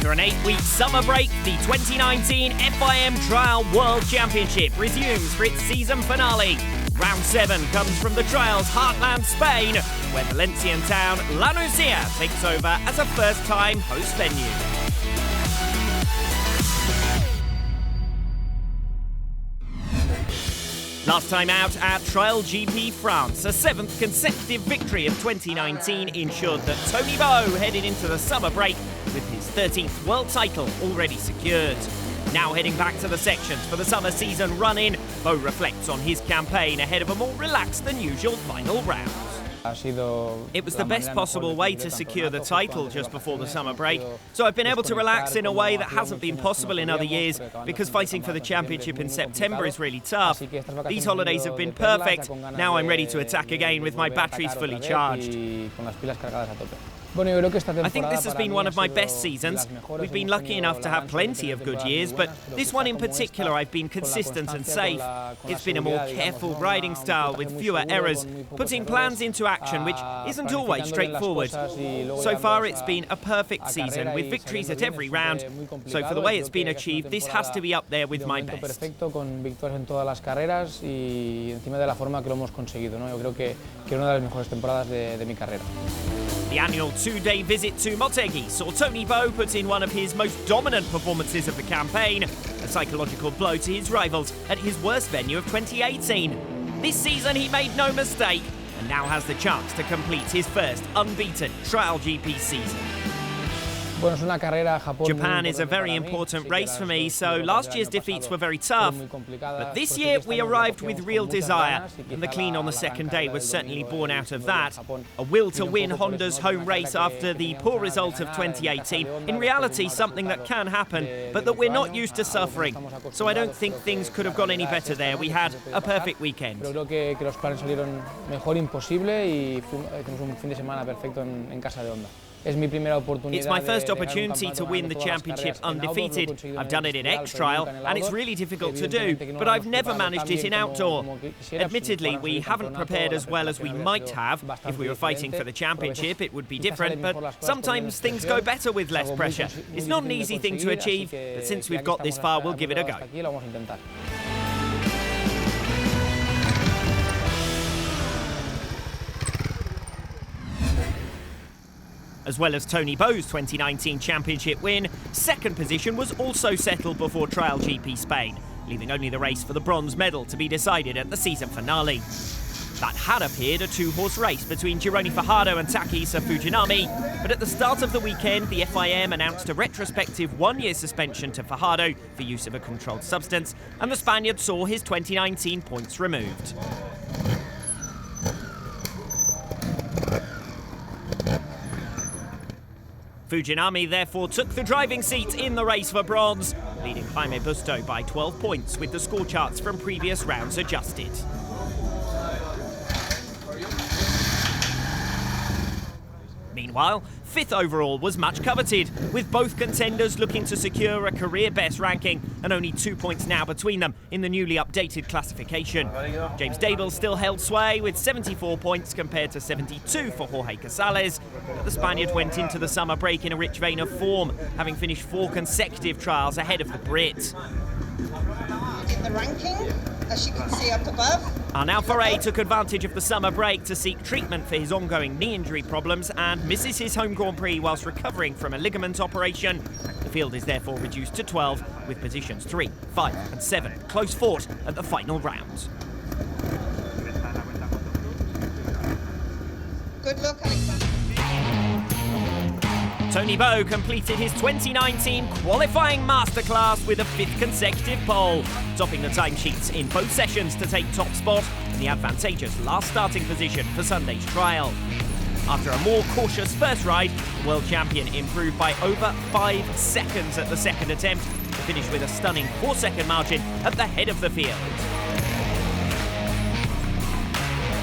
After an 8-week summer break, the 2019 FIM Trial World Championship resumes for its season finale. Round 7 comes from the trial's heartland, Spain, where Valencian town La Nucia takes over as a first-time host venue. Last time out at Trial GP France, a 7th consecutive victory of 2019 ensured that Toni Bou headed into the summer break with his 13th world title already secured. Now heading back to the sections for the summer season run-in, Bou reflects on his campaign ahead of a more relaxed than usual final round. It was the best possible way to secure the title just before the summer break, so I've been able to relax in a way that hasn't been possible in other years because fighting for the championship in September is really tough. These holidays have been perfect. Now I'm ready to attack again with my batteries fully charged. I think this has been one of my best seasons. We've been lucky enough to have plenty of good years, but this one in particular I've been consistent and safe. It's been a more careful riding style with fewer errors, putting plans into action which isn't always straightforward. So far it's been a perfect season with victories at every round, so for the way it's been achieved, this has to be up there with my best. The annual 2-day visit to Motegi saw Toni Bou put in one of his most dominant performances of the campaign, a psychological blow to his rivals at his worst venue of 2018. This season he made no mistake and now has the chance to complete his first unbeaten Trial GP season. Japan is a very important race for me, so last year's defeats were very tough. But this year we arrived with real desire, and the clean on the second day was certainly born out of that. A will to win Honda's home race after the poor result of 2018. In reality, something that can happen, but that we're not used to suffering. So I don't think things could have gone any better there. We had a perfect weekend. It's my first opportunity to win the championship undefeated. I've done it in X-Trial, and it's really difficult to do, but I've never managed it in outdoor. Admittedly, we haven't prepared as well as we might have. If we were fighting for the championship, it would be different, but sometimes things go better with less pressure. It's not an easy thing to achieve, but since we've got this far, we'll give it a go. As well as Toni Bou's 2019 championship win, second position was also settled before Trial GP Spain, leaving only the race for the bronze medal to be decided at the season finale. That had appeared a two-horse race between Gironi Fajardo and Takehisa Fujinami, but at the start of the weekend, the FIM announced a retrospective one-year suspension to Fajardo for use of a controlled substance, and the Spaniard saw his 2019 points removed. Fujinami therefore took the driving seat in the race for bronze, leading Jaime Busto by 12 points with the score charts from previous rounds adjusted. Meanwhile, 5th overall was much coveted, with both contenders looking to secure a career-best ranking and only 2 points now between them in the newly updated classification. James Dable still held sway with 74 points compared to 72 for Jorge Casales, but the Spaniard went into the summer break in a rich vein of form, having finished 4 consecutive trials ahead of the Brit. In the ranking, as you can see up above. Arnaud Foret took advantage of the summer break to seek treatment for his ongoing knee injury problems and misses his home Grand Prix whilst recovering from a ligament operation. The field is therefore reduced to 12, with positions 3, 5 and 7 close fought at the final round. Good luck, Alexander. Toni Bou completed his 2019 qualifying masterclass with a 5th consecutive pole, topping the timesheets in both sessions to take top spot in the advantageous last starting position for Sunday's trial. After a more cautious first ride, the world champion improved by over 5 seconds at the second attempt to finish with a stunning 4-second margin at the head of the field.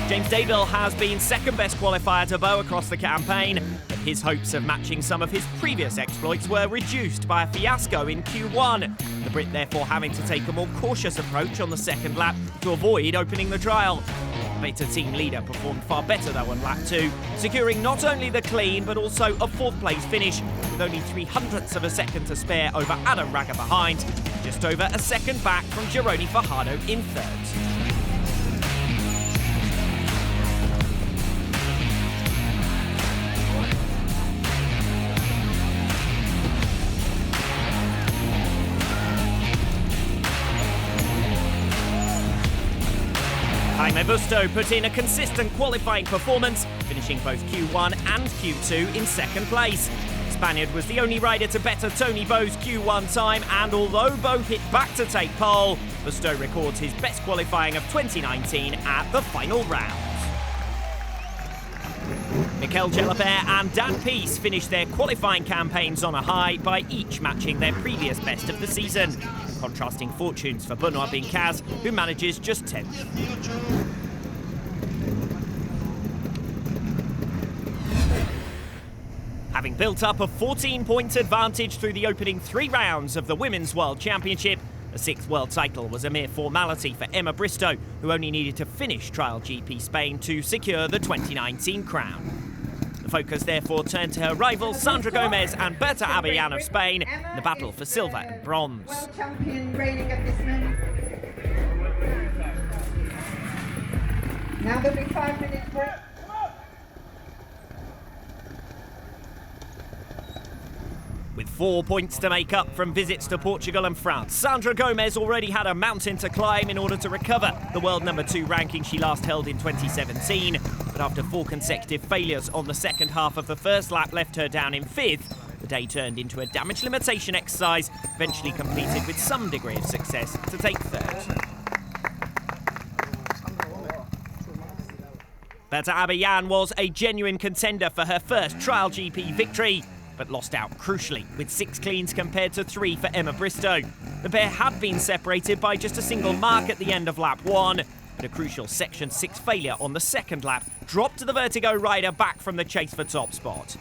James Dable has been second best qualifier to Bou across the campaign, but his hopes of matching some of his previous exploits were reduced by a fiasco in Q1, the Brit therefore having to take a more cautious approach on the second lap to avoid opening the trial. Beta team leader performed far better though on lap 2, securing not only the clean but also a 4th place finish with only 0.03 of a second to spare over Adam Raga behind, just over a second back from Gironi Fajardo in 3rd. Jaime Busto put in a consistent qualifying performance, finishing both Q1 and Q2 in 2nd place. The Spaniard was the only rider to better Toni Bou's Q1 time, and although Bou hit back to take pole, Busto records his best qualifying of 2019 at the final round. Mikel Gelabert and Dan Peace finished their qualifying campaigns on a high by each matching their previous best of the season. Contrasting fortunes for Benoit Bincaz, who manages just 10th. Having built up a 14-point advantage through the opening 3 rounds of the Women's World Championship, the 6th world title was a mere formality for Emma Bristow, who only needed to finish Trial GP Spain to secure the 2019 crown. The focus therefore turned to her rivals Sandra Gomez and Berta Abellan of Spain in the battle for silver and bronze. World champion reigning at this moment. Now there'll be 5 minutes break. With 4 points to make up from visits to Portugal and France, Sandra Gomez already had a mountain to climb in order to recover the world #2 ranking she last held in 2017. But after 4 consecutive failures on the second half of the first lap left her down in 5th, the day turned into a damage limitation exercise, eventually completed with some degree of success to take 3rd. Berta Abellan was a genuine contender for her first Trial GP victory, but lost out crucially with 6 cleans compared to 3 for Emma Bristow. The pair had been separated by just a single mark at the end of lap 1, but a crucial section 6 failure on the second lap dropped the Vertigo rider back from the chase for top spot.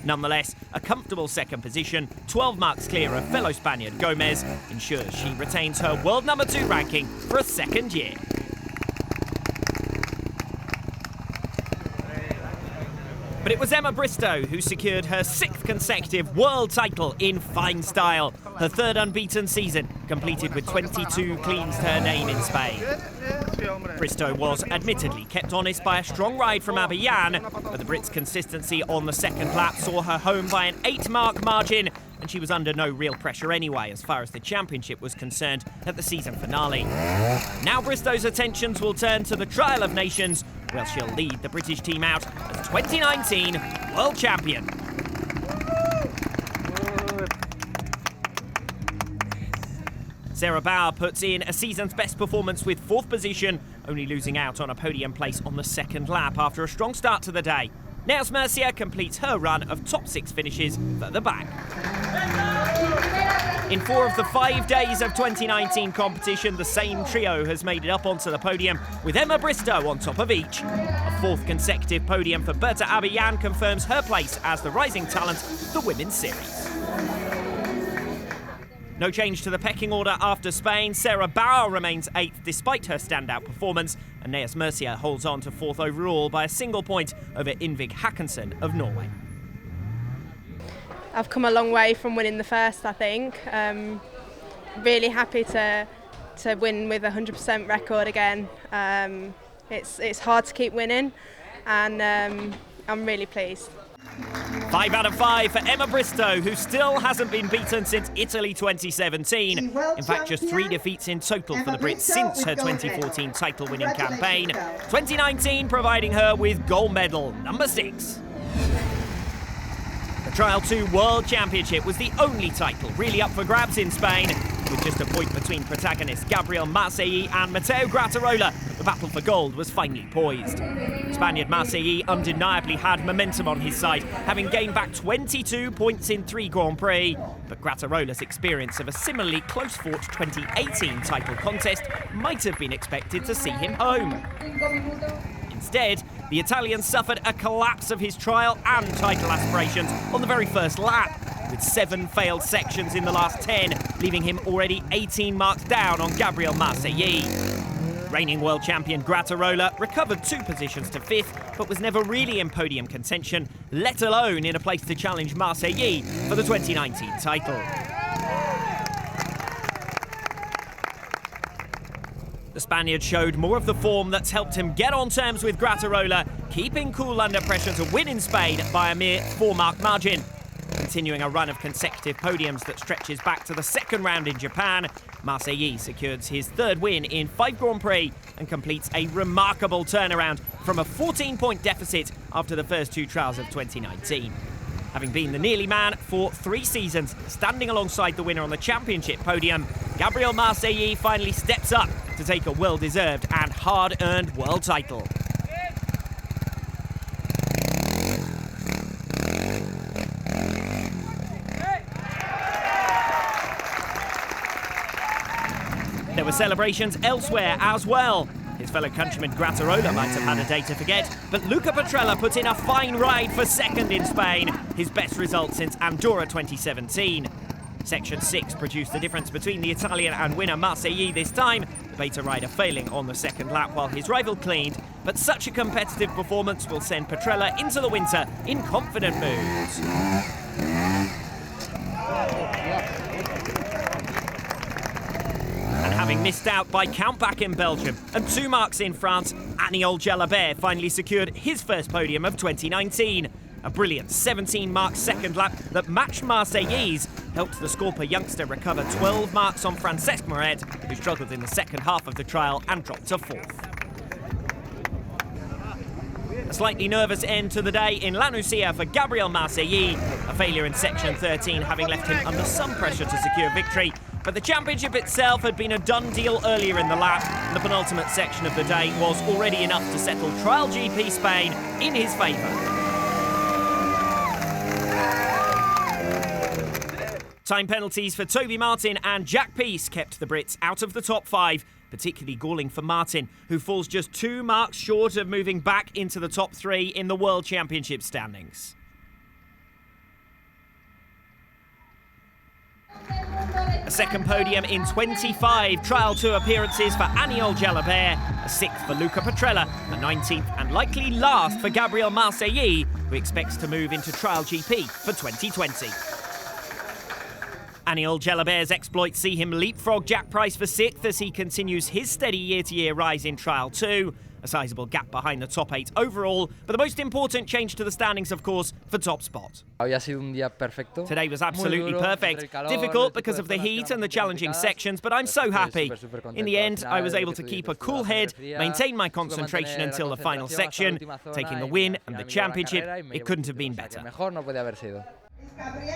Nonetheless, a comfortable second position, 12 marks clear of fellow Spaniard Gomez, ensures she retains her world #2 ranking for a 2nd year. But it was Emma Bristow who secured her 6th consecutive world title in fine style. Her 3rd unbeaten season, completed with 22 cleans to her name in Spain. Bristow was admittedly kept honest by a strong ride from Abellan, but the Brit's consistency on the second lap saw her home by an 8-mark margin, and she was under no real pressure anyway as far as the championship was concerned at the season finale. Now Bristow's attentions will turn to the Trial of Nations, where she'll lead the British team out as 2019 world champion. Sarah Bauer puts in a season's best performance with 4th position, only losing out on a podium place on the second lap after a strong start to the day. Neas Murcia completes her run of top 6 finishes further back. In 4 of the 5 days of 2019 competition, the same trio has made it up onto the podium, with Emma Bristow on top of each. A 4th consecutive podium for Berta Abellan confirms her place as the rising talent of the Women's Series. No change to the pecking order after Spain. Sarah Bauer remains 8th despite her standout performance, and Neas Murcia holds on to 4th overall by a single point over Invig Håkansson of Norway. I've come a long way from winning the first, I think. Really happy to win with a 100% record again. It's hard to keep winning, and I'm really pleased. 5 out of 5 for Emma Bristow, who still hasn't been beaten since Italy 2017. In fact, just 3 defeats in total for the Brits since her 2014 title-winning campaign. 2019 providing her with gold medal #6. The Trial 2 World Championship was the only title really up for grabs in Spain. With just a point between protagonists Gabriel Marcelli and Matteo Grattarola, the battle for gold was finely poised. Spaniard Marcelli undeniably had momentum on his side, having gained back 22 points in 3 Grand Prix. But Grattarola's experience of a similarly close-fought 2018 title contest might have been expected to see him home. Instead, the Italian suffered a collapse of his trial and title aspirations on the very first lap, with 7 failed sections in the last 10, leaving him already 18 marks down on Gabriel Marcelli. Reigning world champion Grattarola recovered 2 positions to 5th, but was never really in podium contention, let alone in a place to challenge Motegi for the 2019 title. The Spaniard showed more of the form that's helped him get on terms with Grattarola, keeping cool under pressure to win in Spain by a mere 4-mark margin. Continuing a run of consecutive podiums that stretches back to the second round in Japan, Motegi secures his 3rd win in 5 Grand Prix and completes a remarkable turnaround from a 14-point deficit after the first 2 trials of 2019. Having been the nearly man for 3 seasons, standing alongside the winner on the championship podium, Gabriel Motegi finally steps up to take a well-deserved and hard-earned world title. There were celebrations elsewhere as well. His fellow countryman Grattarola might have had a day to forget, but Luca Petrella put in a fine ride for 2nd in Spain, his best result since Andorra 2017. Section 6 produced the difference between the Italian and winner Motegi this time, the beta rider failing on the 2nd lap while his rival cleaned, but such a competitive performance will send Petrella into the winter in confident moods. And having missed out by countback in Belgium and 2 marks in France, Aniol Jalabert finally secured his first podium of 2019. A brilliant 17-mark 2nd lap that matched Motegi's helped the Scorpa youngster recover 12 marks on Francesc Moret, who struggled in the second half of the trial and dropped to 4th. A slightly nervous end to the day in La Nucia for Gabriel Motegi, a failure in Section 13 having left him under some pressure to secure victory. But the championship itself had been a done deal earlier in the lap, and the penultimate section of the day was already enough to settle Trial GP Spain in his favour. Time penalties for Toby Martin and Jack Peace kept the Brits out of the top 5, particularly galling for Martin, who falls just 2 marks short of moving back into the top 3 in the World Championship standings. A second podium in 25 Trial 2 appearances for Aniol Jalabert, a 6th for Luca Petrella, a 19th and likely last for Gabriel Motegi, who expects to move into Trial GP for 2020. Aniol Jalabert's exploits see him leapfrog Jack Price for 6th as he continues his steady year-to-year rise in Trial 2. A sizable gap behind the top 8 overall, but the most important change to the standings, of course, for top spot. Today was absolutely perfect. Difficult because of the heat and the challenging sections, but I'm so happy. In the end, I was able to keep a cool head, maintain my concentration until the final section. Taking the win and the championship, it couldn't have been better.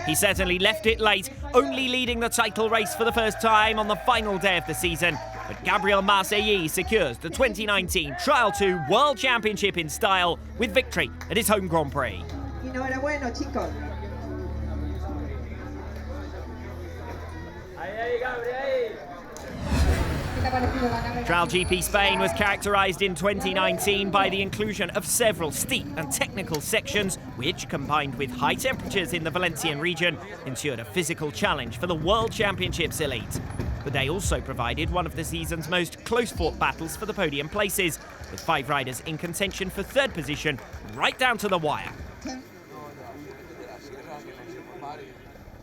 He certainly left it late, only leading the title race for the first time on the final day of the season. But Gabriel Motegi secures the 2019 Trial 2 World Championship in style with victory at his home Grand Prix. Trial GP Spain was characterised in 2019 by the inclusion of several steep and technical sections, which, combined with high temperatures in the Valencian region, ensured a physical challenge for the World Championships elite. The day also provided one of the season's most close-fought battles for the podium places, with 5 riders in contention for 3rd position, right down to the wire.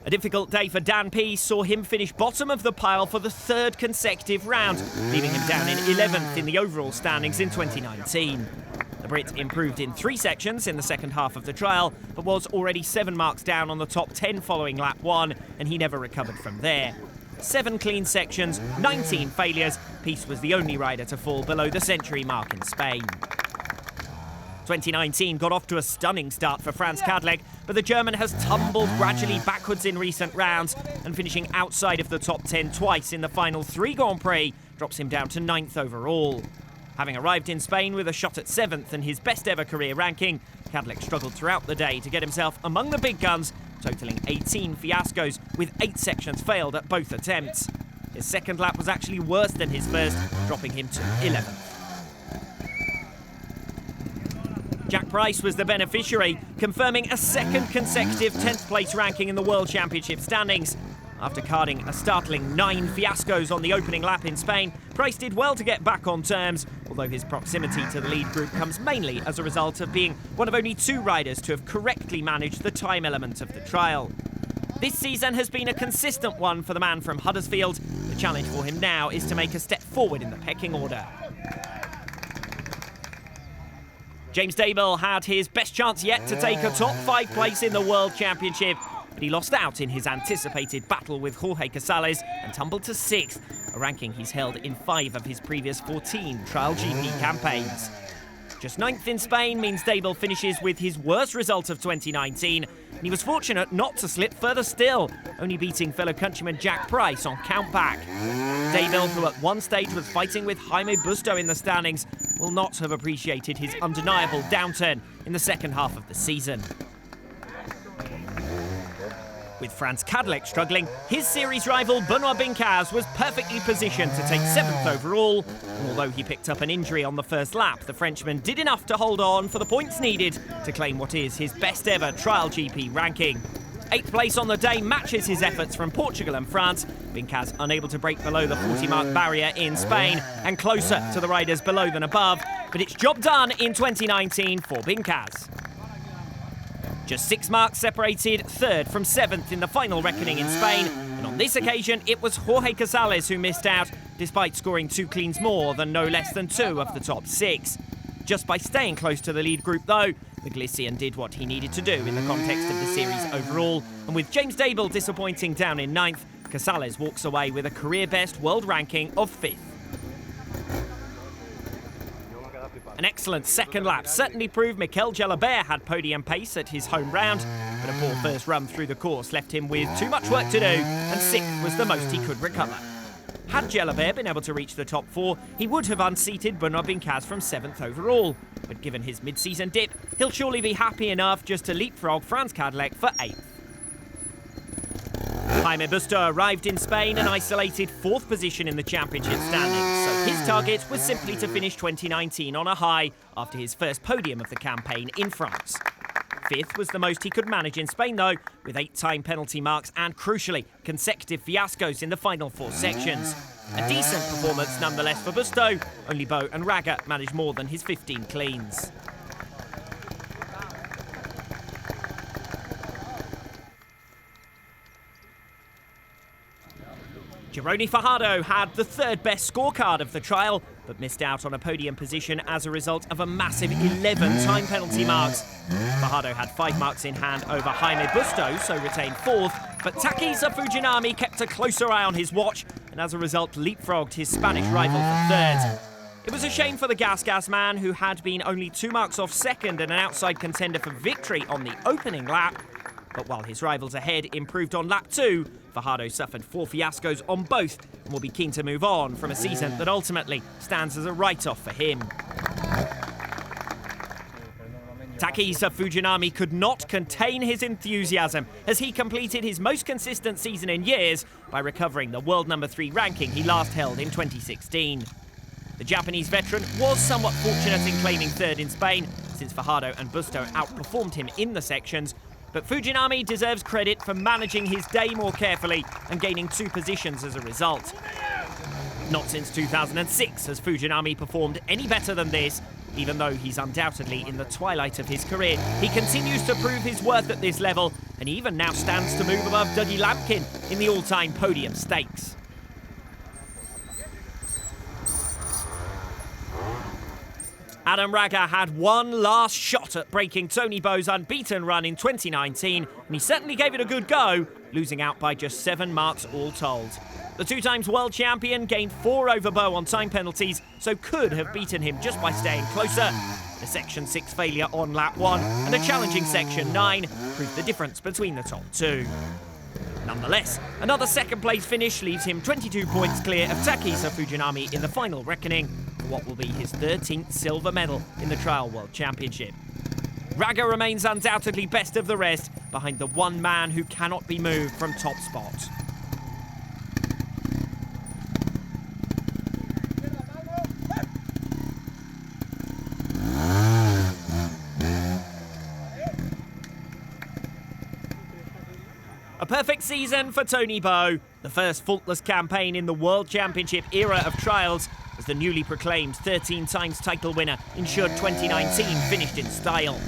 A difficult day for Dan Peace saw him finish bottom of the pile for the 3rd consecutive round, leaving him down in 11th in the overall standings in 2019. The Brit improved in 3 sections in the second half of the trial, but was already 7 marks down on the top 10 following lap 1, and he never recovered from there. 7 clean sections, 19 failures. Peace was the only rider to fall below the century mark in Spain. 2019 got off to a stunning start for Franz Kadlec, but the German has tumbled gradually backwards in recent rounds, and finishing outside of the top 10 twice in the final 3 Grand Prix drops him down to 9th overall. Having arrived in Spain with a shot at 7th and his best ever career ranking, Kadlec struggled throughout the day to get himself among the big guns, totaling 18 fiascos with 8 sections failed at both attempts. His second lap was actually worse than his first, dropping him to 11th. Jack Price was the beneficiary, confirming a second consecutive 10th place ranking in the World Championship standings. After carding a startling 9 fiascos on the opening lap in Spain, Price did well to get back on terms, although his proximity to the lead group comes mainly as a result of being one of only 2 riders to have correctly managed the time element of the trial. This season has been a consistent one for the man from Huddersfield. The challenge for him now is to make a step forward in the pecking order. James Dable had his best chance yet to take a top 5 place in the World Championship, but he lost out in his anticipated battle with Jorge Casales and tumbled to 6th, a ranking he's held in 5 of his previous 14 Trial GP campaigns. Just 9th in Spain means Dable finishes with his worst result of 2019, and he was fortunate not to slip further still, only beating fellow countryman Jack Price on countback. Dable, who at one stage was fighting with Jaime Busto in the standings, will not have appreciated his undeniable downturn in the second half of the season. With Franz Kadlec struggling, his series rival Benoit Bincaz was perfectly positioned to take 7th overall. And although he picked up an injury on the first lap, the Frenchman did enough to hold on for the points needed to claim what is his best ever Trial GP ranking. 8th place on the day matches his efforts from Portugal and France. Bincaz unable to break below the 40-mark barrier in Spain and closer to the riders below than above. But it's job done in 2019 for Bincaz. Just 6 marks separated 3rd from 7th in the final reckoning in Spain, and on this occasion it was Jorge Casales who missed out, despite scoring 2 cleans more than no less than 2 of the top 6. Just by staying close to the lead group though, the Galician did what he needed to do in the context of the series overall, and with James Dable disappointing down in 9th, Casales walks away with a career-best world ranking of 5th. An excellent second lap certainly proved Mikel Jalabert had podium pace at his home round, but a poor first run through the course left him with too much work to do, and 6th was the most he could recover. Had Jalabert been able to reach the top 4, he would have unseated Benoit Bincaz from 7th overall, but given his mid-season dip, he'll surely be happy enough just to leapfrog Franz Kadlec for 8th. Jaime Busto arrived in Spain and isolated 4th position in the championship standings, so his target was simply to finish 2019 on a high after his first podium of the campaign in France. 5th was the most he could manage in Spain though, with 8 time penalty marks and, crucially, consecutive fiascos in the final 4 sections. A decent performance nonetheless for Busto. Only Bou and Raga managed more than his 15 cleans. Gironi Fajardo had the 3rd best scorecard of the trial, but missed out on a podium position as a result of a massive 11 time penalty marks. Fajardo had 5 marks in hand over Jaime Busto, so retained 4th, but Takisa Fujinami kept a closer eye on his watch, and as a result leapfrogged his Spanish rival for 3rd. It was a shame for the Gas man, who had been only 2 marks off 2nd and an outside contender for victory on the opening lap. But while his rivals ahead improved on lap 2, Fajardo suffered 4 fiascos on both and will be keen to move on from a season that ultimately stands as a write-off for him. Takisa Fujinami could not contain his enthusiasm as he completed his most consistent season in years by recovering the world number 3 ranking he last held in 2016. The Japanese veteran was somewhat fortunate in claiming 3rd in Spain, since Fajardo and Busto outperformed him in the sections, but Fujinami deserves credit for managing his day more carefully and gaining 2 positions as a result. Not since 2006 has Fujinami performed any better than this. Even though he's undoubtedly in the twilight of his career, he continues to prove his worth at this level, and even now stands to move above Dougie Lampkin in the all-time podium stakes. Adam Raga had one last shot at breaking Toni Bou's unbeaten run in 2019, and he certainly gave it a good go, losing out by just 7 marks all told. The 2 times world champion gained 4 over Bou on time penalties, so could have beaten him just by staying closer. A Section 6 failure on lap 1 and a challenging Section 9 proved the difference between the top 2. Nonetheless, another 2nd place finish leaves him 22 points clear of Takisa Fujinami in the final reckoning for what will be his 13th silver medal in the Trial World Championship. Raga remains undoubtedly best of the rest, behind the one man who cannot be moved from top spot. A A perfect season for Toni Bou, the first faultless campaign in the World Championship era of trials, as the newly proclaimed 13 times title winner ensured 2019 finished in style.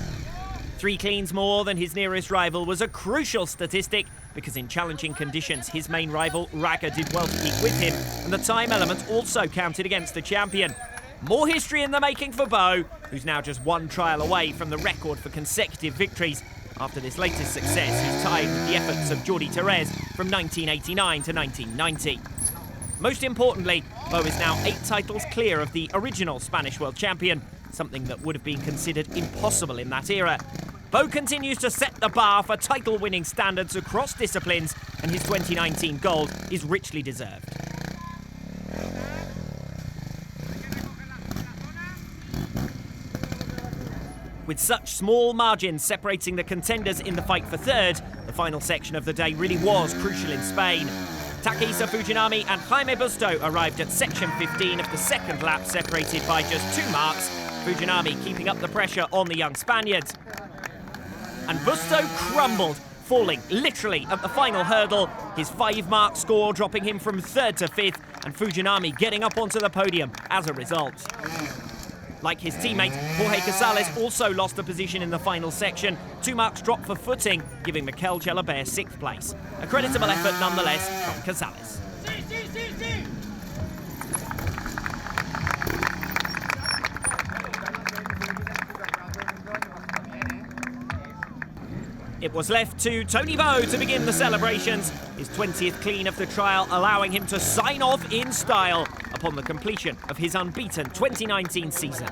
3 cleans more than his nearest rival was a crucial statistic, because in challenging conditions his main rival Raga did well to keep with him, and the time element also counted against the champion. More history in the making for Bou, who's now just 1 trial away from the record for consecutive victories. After this latest success, he's tied with the efforts of Jordi Terès from 1989 to 1990. Most importantly, Bou is now 8 titles clear of the original Spanish world champion, something that would have been considered impossible in that era. Bou continues to set the bar for title-winning standards across disciplines, and his 2019 gold is richly deserved. With such small margins separating the contenders in the fight for third, the final section of the day really was crucial in Spain. Takehisa Fujinami and Jaime Busto arrived at section 15 of the second lap, separated by just 2 marks, Fujinami keeping up the pressure on the young Spaniards. And Busto crumbled, falling literally at the final hurdle, his 5-mark score dropping him from 3rd to 5th, and Fujinami getting up onto the podium as a result. Like his teammate, Jorge Casales also lost a position in the final section. 2 marks dropped for footing, giving Mikel Gelabert 6th place. A creditable effort nonetheless from Casales. It was left to Toni Bou to begin the celebrations, his 20th clean of the trial allowing him to sign off in style upon the completion of his unbeaten 2019 season.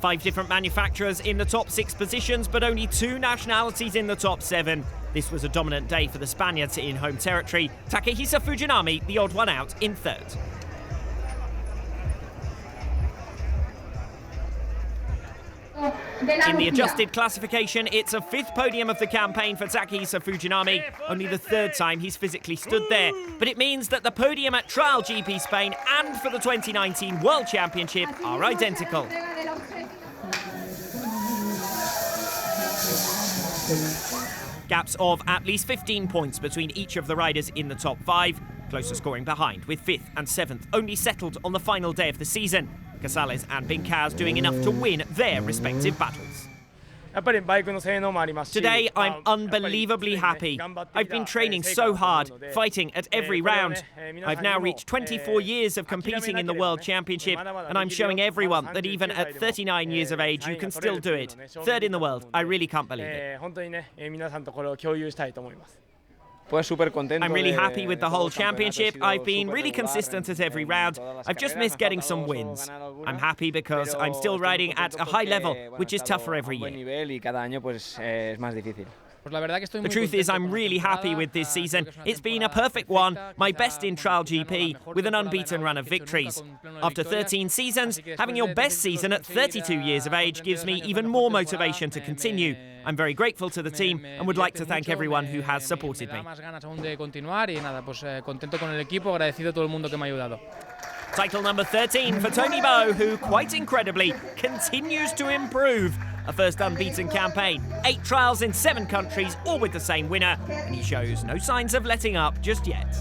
5 different manufacturers in the top 6 positions, but only 2 nationalities in the top 7. This was a dominant day for the Spaniards in home territory. Takehisa Fujinami, the odd one out, in 3rd. In the adjusted classification, it's a 5th podium of the campaign for Takehisa Fujinami, only the 3rd time he's physically stood there. But it means that the podium at Trial GP Spain and for the 2019 World Championship are identical. Gaps of at least 15 points between each of the riders in the top 5, closer scoring behind, with 5th and 7th only settled on the final day of the season. Casales and Bincaz doing enough to win their respective battles. Today, I'm unbelievably happy. I've been training so hard, fighting at every round. I've now reached 24 years of competing in the World Championship, and I'm showing everyone that even at 39 years of age, you can still do it. 3rd in the world. I really can't believe it. I'm really happy with the whole championship. I've been really consistent at every round. I've just missed getting some wins. I'm happy because I'm still riding at a high level, which is tougher every year. The truth is, I'm really happy with this season. It's been a perfect one, my best in Trial GP, with an unbeaten run of victories. After 13 seasons, having your best season at 32 years of age gives me even more motivation to continue. I'm very grateful to the team and would like to thank everyone who has supported me. Title number 13 for Toni Bou, who, quite incredibly, continues to improve. A first unbeaten campaign, 8 trials in 7 countries, all with the same winner, and he shows no signs of letting up just yet.